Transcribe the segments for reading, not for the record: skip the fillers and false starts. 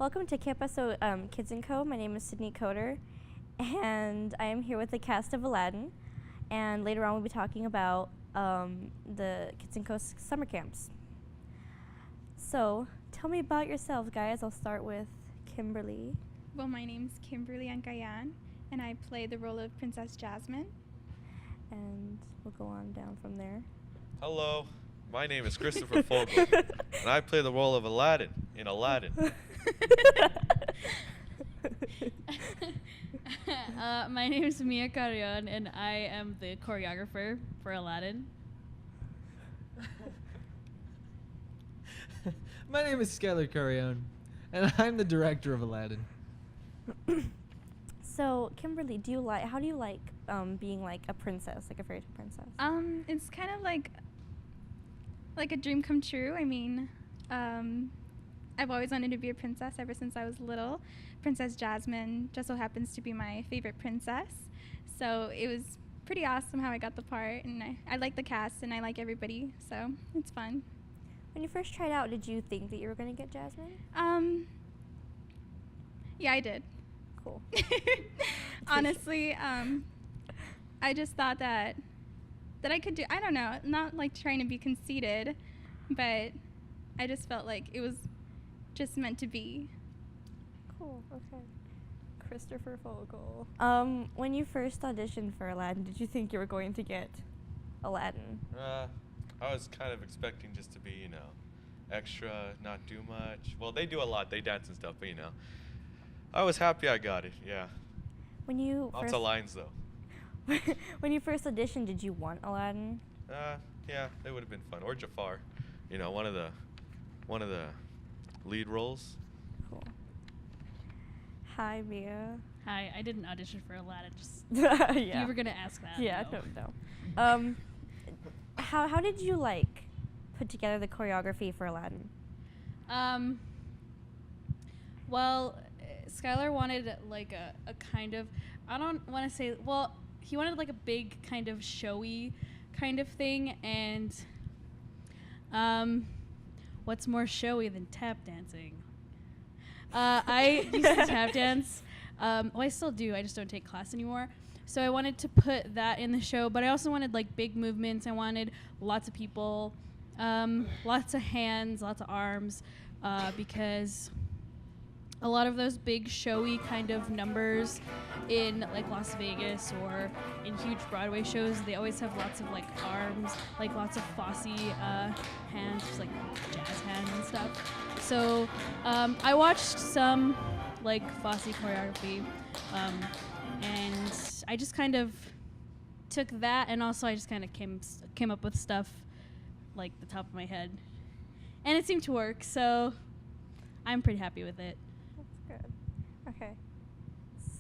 Welcome to Paso KIDS-N-CO. My name is Sidnee Coder, and I am here with the cast of Aladdin. And later on, we'll be talking about the KIDS-N-CO summer camps. So, tell me about yourselves, guys. I'll start with Kimberly. Well, my name's Kimberly Angcayan, and I play the role of Princess Jasmine. And we'll go on down from there. Hello, my name is Christopher Fogel, and I play the role of Aladdin in Aladdin. My name is Carreon, and I am the choreographer for Aladdin. My name is Skyler Carreon, and I'm the director of Aladdin. So, Kimberly, how do you like being like a princess, like a fairy tale princess? It's kind of like a dream come true. I mean, I've always wanted to be a princess ever since I was little. Princess Jasmine just so happens to be my favorite princess. So it was pretty awesome how I got the part, and I like the cast and I like everybody, so it's fun. When you first tried out, did you think that you were going to get Jasmine? Yeah, I did. Cool. Honestly, I just thought that I could do, I don't know, not like trying to be conceited, but I just felt like it was just meant to be. Cool, okay. Christopher Fogel. When you first auditioned for Aladdin, did you think you were going to get Aladdin? I was kind of expecting just to be, extra, not do much. Well, they do a lot. They dance and stuff, but, I was happy I got it, yeah. When you Lots of lines, though. When you first auditioned, did you want Aladdin? Yeah, it would have been fun. Or Jafar, one of the lead roles. Cool. Hi, Mia. Hi, I didn't audition for Aladdin. Just Yeah. you were gonna ask that. Yeah, no. How did you put together the choreography for Aladdin? Well, Skyler wanted like a kind of, I don't want to say, well, he wanted like a big kind of showy kind of thing, and what's more showy than tap dancing? I used to tap dance. Well, I still do. I just don't take class anymore. So I wanted to put that in the show, but I also wanted like big movements. I wanted lots of people, lots of hands, lots of arms, because a lot of those big showy kind of numbers in like Las Vegas or in huge Broadway shows, they always have lots of like arms, like lots of Fosse hands, just like jazz hands and stuff. So I watched some like Fosse choreography, and I just kind of took that, and also I just kind of came up with stuff like the top of my head, and it seemed to work. So I'm pretty happy with it. That's good. Okay,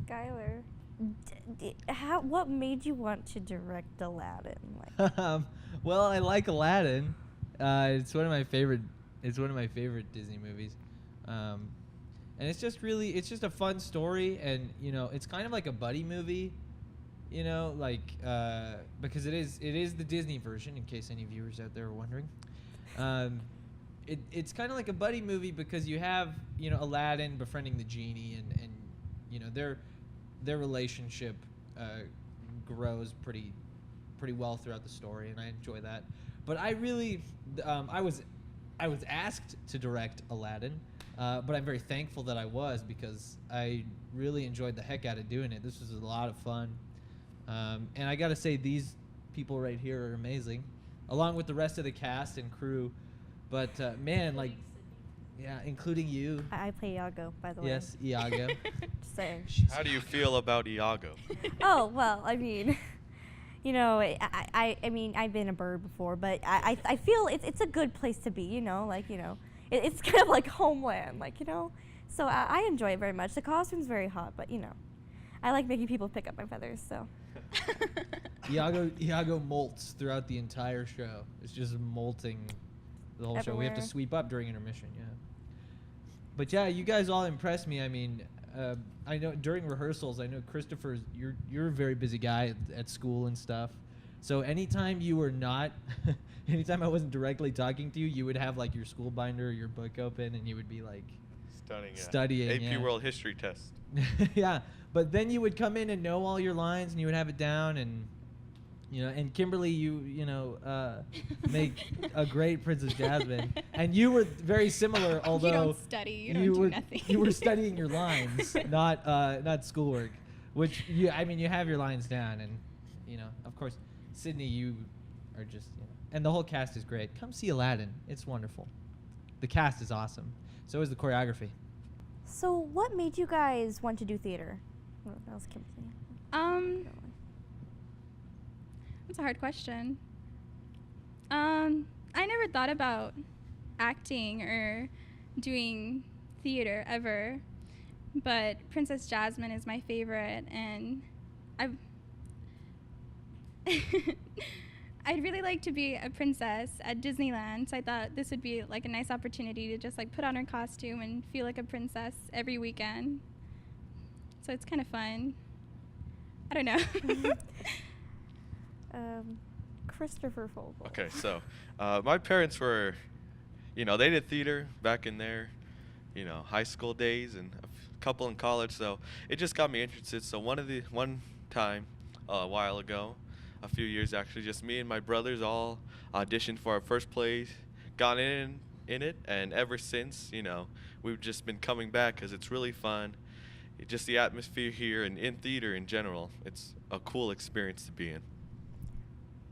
Skyler, what made you want to direct Aladdin? Well, I like Aladdin. It's one of my favorite. It's one of my favorite Disney movies, and it's just a fun story, and it's kind of like a buddy movie, because it is the Disney version, in case any viewers out there are wondering. It's kind of like a buddy movie because you have Aladdin befriending the genie, and their relationship grows pretty well throughout the story, and I enjoy that. But I really I was asked to direct Aladdin, but I'm very thankful that I was, because I really enjoyed the heck out of doing it. This was a lot of fun, and I gotta say, these people right here are amazing, along with the rest of the cast and crew. But man, including you. I play Iago, by the way. Yes, Iago. Just saying. How do you feel about Iago? Oh, well, I mean, I mean, I've been a bird before, but I feel it's a good place to be, it's kind of like homeland, so I enjoy it very much. The costume's very hot, but, I like making people pick up my feathers, so. Iago molts throughout the entire show. It's just molting the whole show. We have to sweep up during intermission, yeah. But yeah, you guys all impressed me. I mean, I know during rehearsals, I know Christopher, you're a very busy guy at school and stuff. So anytime you were not, anytime I wasn't directly talking to you, you would have like your school binder or your book open, and you would be like Studying, AP yeah. World History test. Yeah, but then you would come in and know all your lines, and you would have it down, and and Kimberly, make a great Princess Jasmine, and you were very similar, although you don't study, you don't do nothing. You were studying your lines, not schoolwork, which you have your lines down, and of course, Sidnee, you are just and the whole cast is great. Come see Aladdin; it's wonderful. The cast is awesome. So is the choreography. So, what made you guys want to do theater? Well, that was Kimberly. That's a hard question. I never thought about acting or doing theater ever, but Princess Jasmine is my favorite, and I'd really like to be a princess at Disneyland, so I thought this would be like a nice opportunity to just like put on her costume and feel like a princess every weekend. So it's kind of fun. I don't know. Christopher Fogel. Okay, so my parents were, they did theater back in their, high school days, and a couple in college. So it just got me interested. So one time, a while ago, a few years actually, just me and my brothers all auditioned for our first play, got in it, and ever since, we've just been coming back because it's really fun. Just the atmosphere here and in theater in general, it's a cool experience to be in.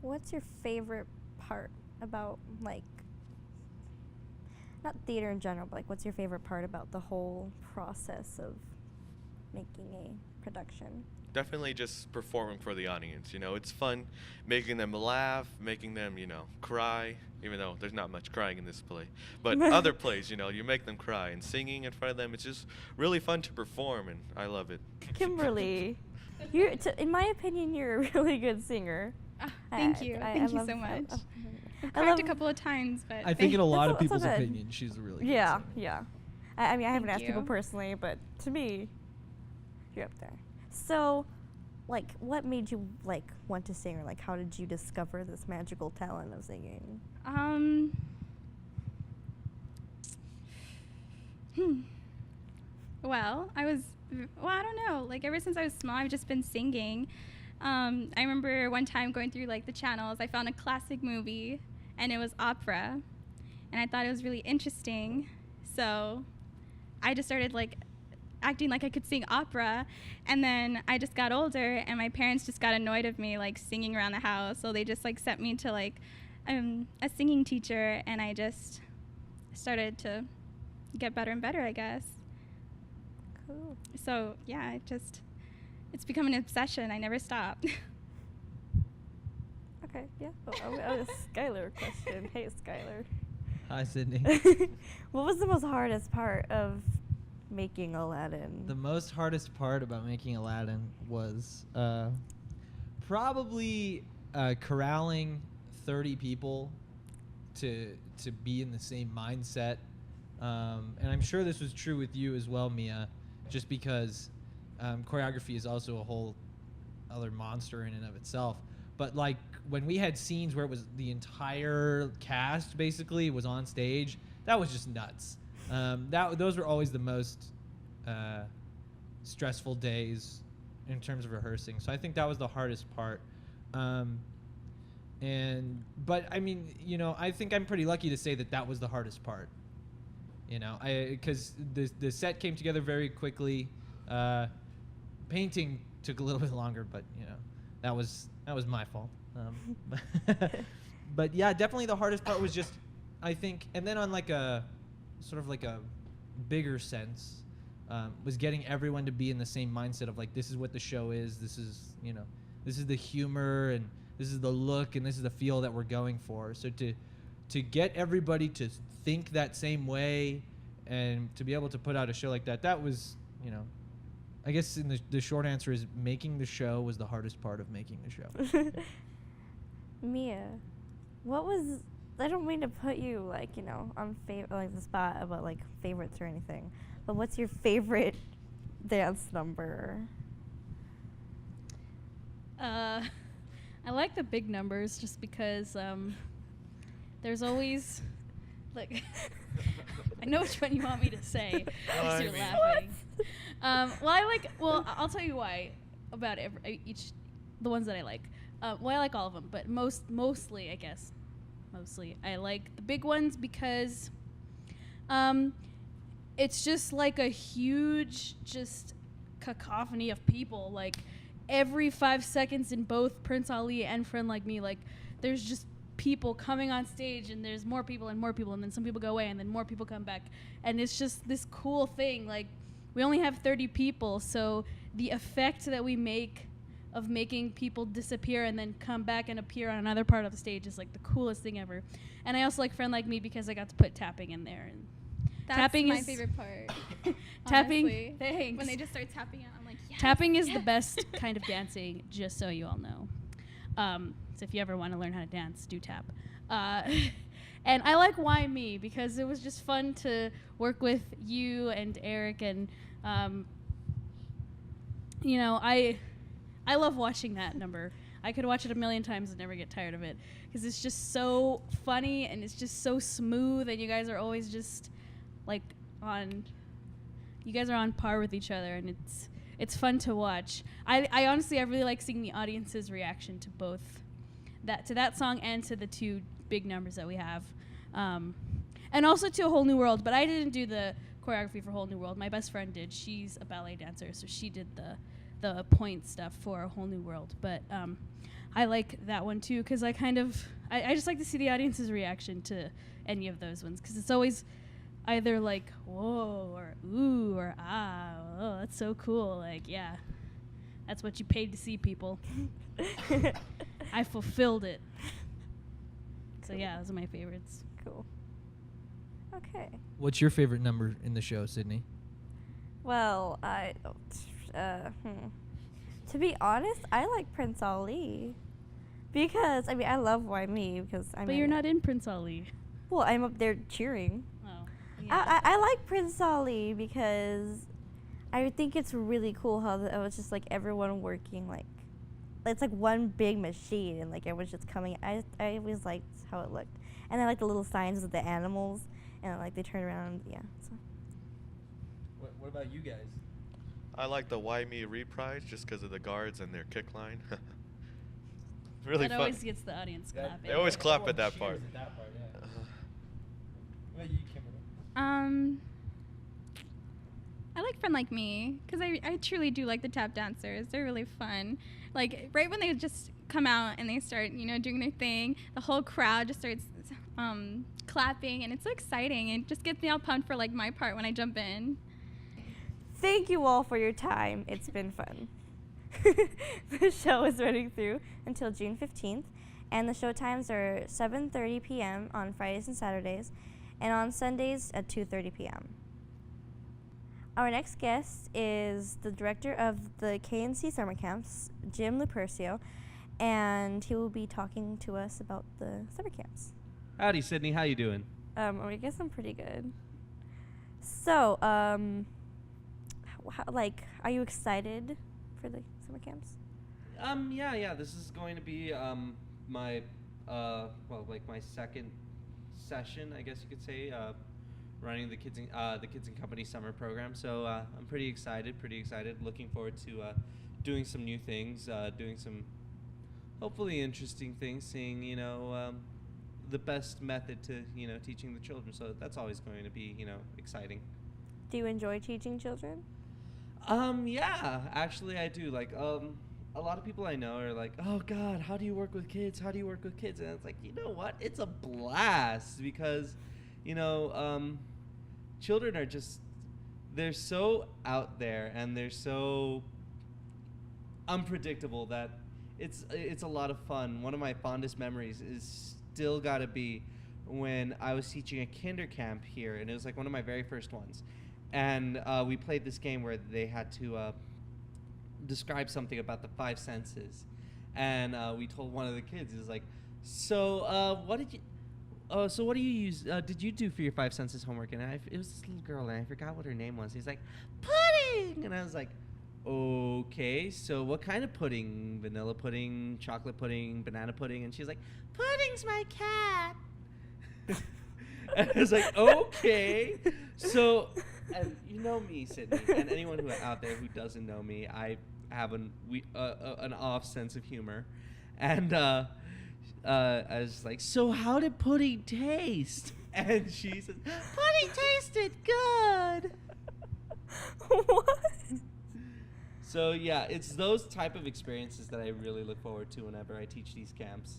What's your favorite part about, not theater in general, but what's your favorite part about the whole process of making a production? Definitely just performing for the audience. It's fun making them laugh, making them, cry, even though there's not much crying in this play. But other plays, you make them cry, and singing in front of them, it's just really fun to perform, and I love it. Kimberly, in my opinion, you're a really good singer. Thank you. Thank you so much. I've cried a couple of times, but I think in a lot of That's so people's good. opinion, she's a really good Yeah, singer. yeah. I haven't Thank asked people you. personally, but to me, you're up there. So, what made you want to sing, or how did you discover this magical talent of singing? Well, I don't know. Ever since I was small, I've just been singing. I remember one time going through the channels, I found a classic movie, and it was opera, and I thought it was really interesting. So I just started acting like I could sing opera, and then I just got older, and my parents just got annoyed of me singing around the house, so they just sent me to a singing teacher, and I just started to get better and better, I guess. Cool. So yeah, it's become an obsession. I never stop. Okay, yeah. A Skyler question. Hey, Skyler. Hi, Sidnee. What was the most hardest part of making Aladdin? The most hardest part about making Aladdin was probably corralling 30 people to be in the same mindset. And I'm sure this was true with you as well, Mia, just because choreography is also a whole other monster in and of itself. But when we had scenes where it was the entire cast basically was on stage, that was just nuts. Those were always the most stressful days in terms of rehearsing. So I think that was the hardest part. But I mean, I think I'm pretty lucky to say that was the hardest part. Because the set came together very quickly. Painting took a little bit longer, but that was my fault. But yeah, definitely the hardest part was just, I think, and then on a sort of a bigger sense, was getting everyone to be in the same mindset of this is what the show is. This is this is the humor, and this is the look, and this is the feel that we're going for. So to get everybody to think that same way, and to be able to put out a show like that was I guess in the short answer is making the show was the hardest part of making the show. Mia, what was, I don't mean to put you on the spot about favorites or anything, but what's your favorite dance number? I like the big numbers just because there's always Look, I know which one you want me to say. I You're mean- laughing. I'll tell you why about the ones that I like. I like all of them, but mostly I like the big ones because it's just like a huge just cacophony of people. Like every 5 seconds in both Prince Ali and Friend Like Me, like there's just people coming on stage, and there's more people, and then some people go away, and then more people come back, and it's just this cool thing. Like we only have 30 people, so the effect that we make of making people disappear and then come back and appear on another part of the stage is like the coolest thing ever. And I also like Friend Like Me because I got to put tapping in there. And That's tapping my is favorite part. tapping. Honestly. Thanks. When they just start tapping out, I'm like, yes. Tapping is the yes. best kind of dancing, just so you all know. So if you ever want to learn how to dance, do tap. And I like Why Me because it was just fun to work with you and Eric, and I love watching that number. I could watch it a million times and never get tired of it because it's just so funny and it's just so smooth, and you guys are always just like you guys are on par with each other, and it's fun to watch. I honestly really like seeing the audience's reaction to both that song and to the two big numbers that we have, and also to A Whole New World. But I didn't do the choreography for Whole New World. My best friend did. She's a ballet dancer, so she did the point stuff for A Whole New World. But I like that one too because I just like to see the audience's reaction to any of those ones because it's always either like whoa or ooh or ah, oh that's so cool, like yeah, that's what you paid to see, people. I fulfilled it. So yeah, those are my favorites. Cool. Okay. What's your favorite number in the show, Sidnee? Well, to be honest, I like Prince Ali because I love Why Me because But you're not in Prince Ali. Well, I'm up there cheering. Oh. Yeah. I like Prince Ali because I think it's really cool how it was just like everyone working like it's like one big machine and like everyone's just coming. I always liked how it looked, and I like the little signs with the animals and like they turn around. Yeah. So. What about you guys? I like the Why Me reprise just because of the guards and their kick line. Really That fun. always gets the audience clapping. They always clap at that part. Yeah. What about you, Kimberly? I like Friend Like Me because I truly do like the tap dancers. They're really fun. Like right when they just come out and they start, doing their thing, the whole crowd just starts clapping, and it's so exciting. It just gets me all pumped for like my part when I jump in. Thank you all for your time. It's been fun. The show is running through until June 15th, and the show times are 7:30 p.m. on Fridays and Saturdays, and on Sundays at 2:30 p.m. Our next guest is the director of the KNC Summer Camps, Jim Lupercio, and he will be talking to us about the summer camps. Howdy, Sidnee. How you doing? I guess I'm pretty good. So, are you excited for the summer camps? Yeah. This is going to be my my second session, I guess you could say, running the Kids and Company summer program. So I'm pretty excited. Looking forward to doing some new things, doing some hopefully interesting things, seeing the best method to teaching the children. So that's always going to be exciting. Do you enjoy teaching children? Yeah, actually I do. Like, a lot of people I know are like, oh God, how do you work with kids? And it's like, you know what? It's a blast because, children are they're so out there and they're so unpredictable that it's a lot of fun. One of my fondest memories is still gotta be when I was teaching a kinder camp here, and it was like one of my very first ones. And we played this game where they had to describe something about the five senses. And we told one of the kids, he was like, so what do you use, did you do for your five senses homework? And it was this little girl, and I forgot what her name was. He's like, pudding! And I was like, okay, so what kind of pudding? Vanilla pudding, chocolate pudding, banana pudding? And she's like, pudding's my cat. And I was like, okay. So, and you know me, Sidney, and anyone who out there who doesn't know me, I have an off sense of humor. And I was like, so how did pudding taste? And she said, pudding tasted good. What? So yeah, it's those type of experiences that I really look forward to whenever I teach these camps.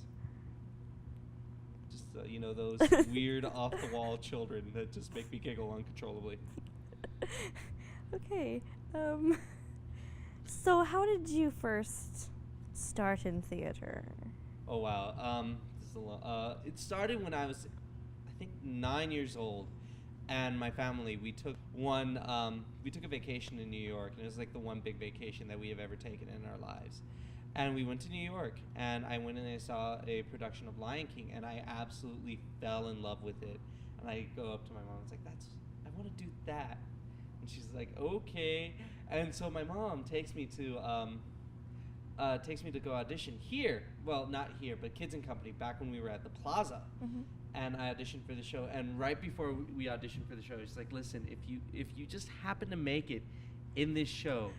Just those weird off-the-wall children that just make me giggle uncontrollably. Okay. So how did you first start in theater? Oh wow. This is it started when I was, I think, 9 years old, and my family, we took a vacation in New York, and it was like the one big vacation that we have ever taken in our lives. And we went to New York, and I went and I saw a production of Lion King, and I absolutely fell in love with it. And I go up to my mom and it's like, I want to do that. And she's like, okay. And so my mom takes me to go audition here. Well, not here, but Kids and Company, back when we were at the Plaza. Mm-hmm. And I auditioned for the show. And right before we auditioned for the show, she's like, listen, if you just happen to make it in this show,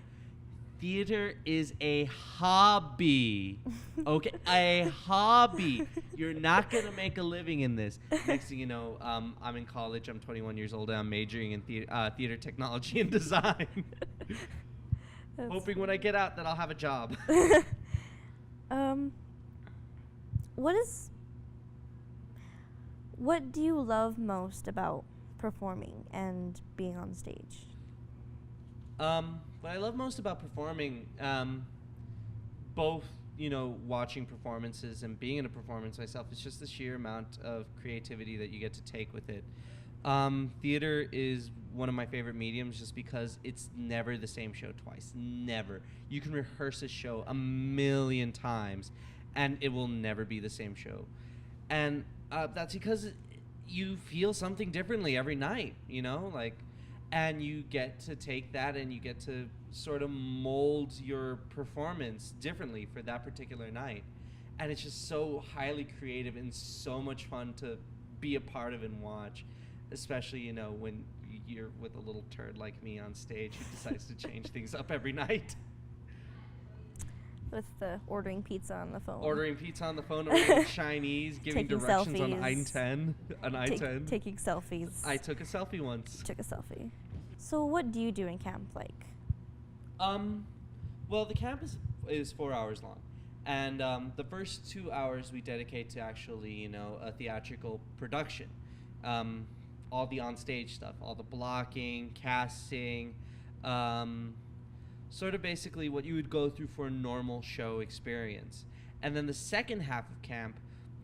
theater is a hobby. Okay? A hobby. You're not going to make a living in this. Next thing you know, I'm in college. I'm 21 years old, and I'm majoring in theater technology and design. Hoping when I get out that I'll have a job. What do you love most about performing and being on stage? What I love most about performing, both, watching performances and being in a performance myself, is just the sheer amount of creativity that you get to take with it. Theater is one of my favorite mediums just because it's never the same show twice. Never. You can rehearse a show 1,000,000 times and it will never be the same show. And that's because you feel something differently every night, and you get to take that and you get to sort of mold your performance differently for that particular night. And it's just so highly creative and so much fun to be a part of and watch, especially, when you're with a little turd like me on stage who decides to change things up every night. With the ordering pizza on the phone. Ordering Chinese, giving Taking directions on selfies. I-10. Taking selfies. I took a selfie once. Took a selfie. So what do you do in camp, like? Well, the camp is 4 hours long. And the first 2 hours we dedicate to actually, a theatrical production. All the on-stage stuff, all the blocking, casting, sort of basically what you would go through for a normal show experience. And then the second half of camp,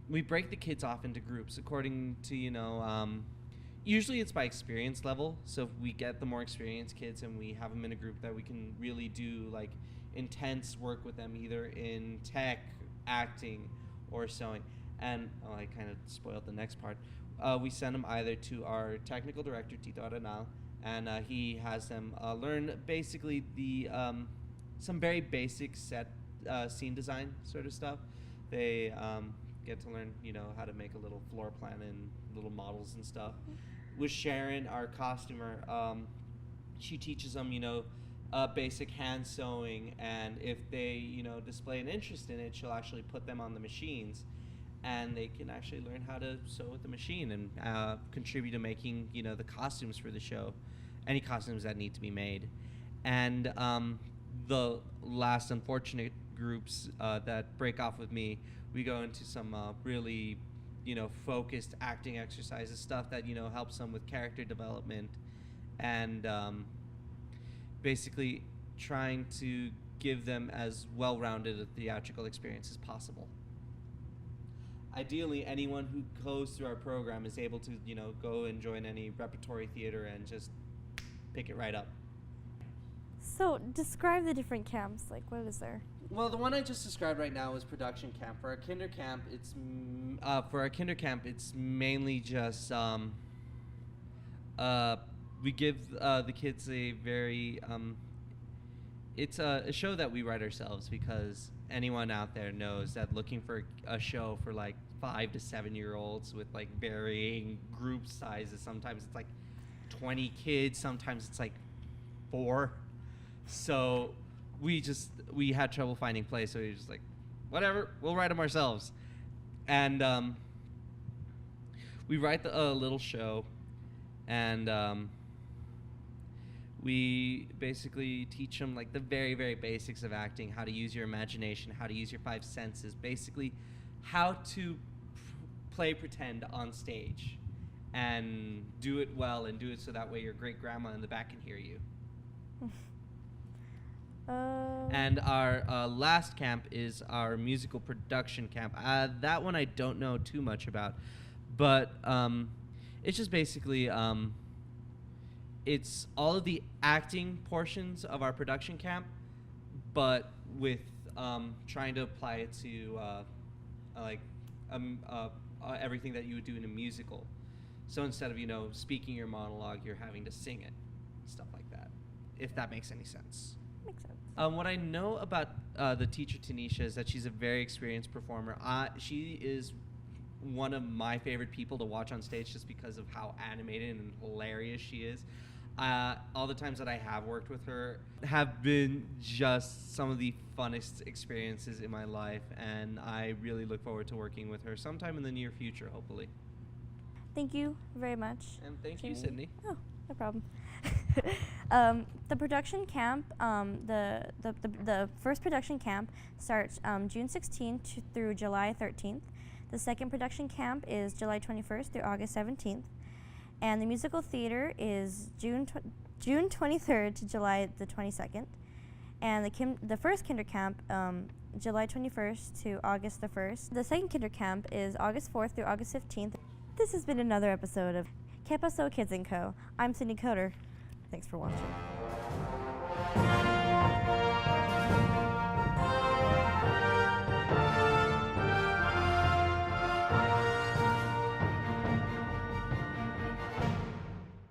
we break the kids off into groups according to, usually it's by experience level. So if we get the more experienced kids and we have them in a group that we can really do like intense work with them, either in tech, acting, or sewing. And I kind of spoiled the next part. We send them either to our technical director, Tito Arenal, and he has them learn basically the some very basic set scene design sort of stuff. They get to learn, how to make a little floor plan and little models and stuff. With Sharon, our costumer, she teaches them, basic hand sewing, and if they, display an interest in it, she'll actually put them on the machines, and they can actually learn how to sew with the machine and contribute to making, the costumes for the show, any costumes that need to be made. And the last unfortunate groups that break off with me, we go into some really, focused acting exercises, stuff that, helps them with character development, and basically trying to give them as well-rounded a theatrical experience as possible. Ideally, anyone who goes through our program is able to, go and join any repertory theater and just pick it right up. So describe the different camps. Like, what is there? Well, the one I just described right now is production camp. For our kinder camp, it's mainly just we give the kids a very it's a show that we write ourselves, because anyone out there knows that looking for a show for like 5 to 7-year-olds with like varying group sizes. Sometimes it's like 20 kids, sometimes it's like 4. So we had trouble finding plays, so we were just like, whatever, we'll write them ourselves. And we write a little show, and we basically teach them like the very, very basics of acting, how to use your imagination, how to use your 5 senses, basically how to play pretend on stage and do it well, and do it so that way your great grandma in the back can hear you. And our last camp is our musical production camp. That one I don't know too much about, but it's just basically it's all of the acting portions of our production camp, but with trying to apply it to everything that you would do in a musical. So instead of speaking your monologue, you're having to sing it, stuff like that. If that makes any sense. Makes sense. What I know about the teacher Tanisha is that she's a very experienced performer. She is one of my favorite people to watch on stage just because of how animated and hilarious she is. All the times that I have worked with her have been just some of the funnest experiences in my life, and I really look forward to working with her sometime in the near future, hopefully. Thank you very much. And thank you, Jamie. Sidney. Oh, no problem. The production camp, the first production camp starts June 16th through July 13th. The second production camp is July 21st through August 17th. And the musical theater is June 23rd to July the 22nd. And the first kinder camp, July 21st to August the 1st. The second kinder camp is August 4th through August 15th. This has been another episode of Paso KIDS-N-CO. I'm Sidnee Coder. Thanks for watching.